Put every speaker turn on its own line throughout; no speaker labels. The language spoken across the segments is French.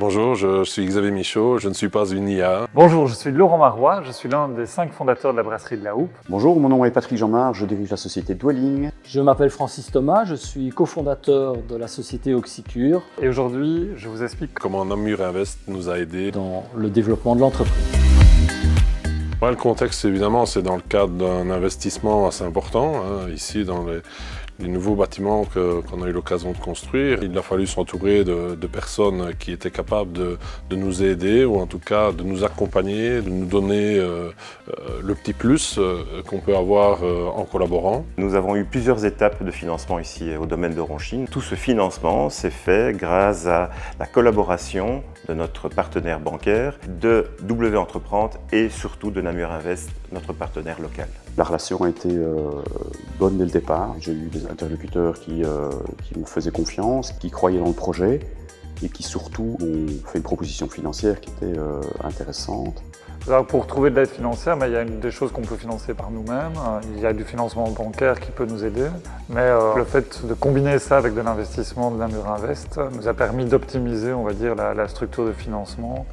Bonjour, je suis Xavier Michaud, je ne suis pas une IA.
Bonjour, je suis Laurent Marois, je suis l'un des 5 fondateurs de la brasserie de la Houppe.
Bonjour, mon nom est Patrick Jeanmar, je dirige la société Dwelling.
Je m'appelle Francis Thomas, je suis cofondateur de la société Oxycure.
Et aujourd'hui, je vous explique
Comment Namur Invest nous a aidés
dans le développement de l'entreprise.
Le contexte, évidemment, c'est dans le cadre d'un investissement assez important, ici dans les nouveaux bâtiments qu'on a eu l'occasion de construire. Il a fallu s'entourer de personnes qui étaient capables de nous aider, ou en tout cas de nous accompagner, de nous donner le petit plus qu'on peut avoir en collaborant.
Nous avons eu plusieurs étapes de financement ici au domaine de Ronchine. Tout ce financement s'est fait grâce à la collaboration de notre partenaire bancaire, de W Entreprendre et surtout de Namur Invest, notre partenaire local.
La relation a été bonne dès le départ. J'ai eu des interlocuteurs qui me faisaient confiance, qui croyaient dans le projet et qui surtout ont fait une proposition financière qui était intéressante.
Alors, pour trouver de l'aide financière, il y a des choses qu'on peut financer par nous-mêmes. Il y a du financement bancaire qui peut nous aider. Mais le fait de combiner ça avec de l'investissement de Namur Invest nous a permis d'optimiser, on va dire, la structure de financement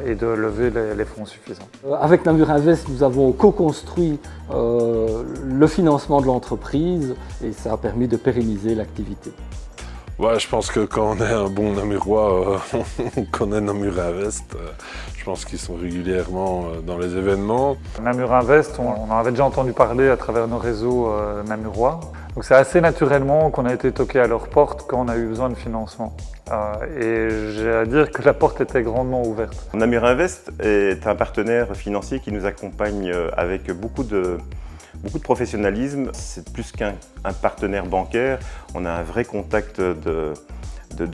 et de lever les fonds suffisants.
Avec Namur Invest, nous avons co-construit le financement de l'entreprise et ça a permis de pérenniser l'activité.
Ouais, je pense que quand on est un bon Namurois, on connaît Namur Invest. Je pense qu'ils sont régulièrement dans les événements.
Namur Invest, on en avait déjà entendu parler à travers nos réseaux namurois. Donc c'est assez naturellement qu'on a été toqué à leur porte quand on a eu besoin de financement. Et j'ai à dire que la porte était grandement ouverte.
Namur Invest est un partenaire financier qui nous accompagne avec beaucoup de professionnalisme. C'est plus qu'un partenaire bancaire, on a un vrai contact de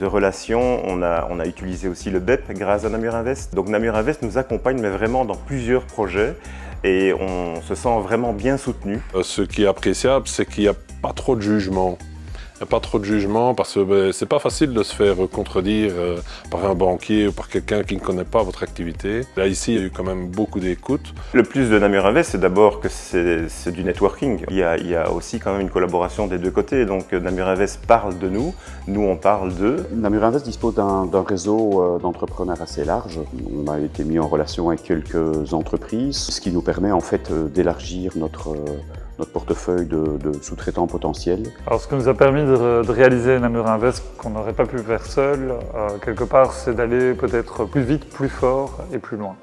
relations. On a utilisé aussi le BEP grâce à Namur Invest. Donc Namur Invest nous accompagne mais vraiment dans plusieurs projets et on se sent vraiment bien soutenu.
Ce qui est appréciable, c'est qu'il n'y a pas trop de jugement. Il n'y a pas trop de jugement parce que c'est pas facile de se faire contredire par un banquier ou par quelqu'un qui ne connaît pas votre activité. Là, ici, il y a eu quand même beaucoup d'écoute.
Le plus de Namur Invest, c'est d'abord que c'est du networking. Il y a aussi quand même une collaboration des deux côtés. Donc Namur Invest parle de nous on parle d'eux.
Namur Invest dispose d'un réseau d'entrepreneurs assez large. On a été mis en relation avec quelques entreprises, ce qui nous permet en fait d'élargir notre portefeuille de sous-traitants potentiels.
Alors ce qui nous a permis de réaliser Namur Invest qu'on n'aurait pas pu faire seul, quelque part, c'est d'aller peut-être plus vite, plus fort et plus loin.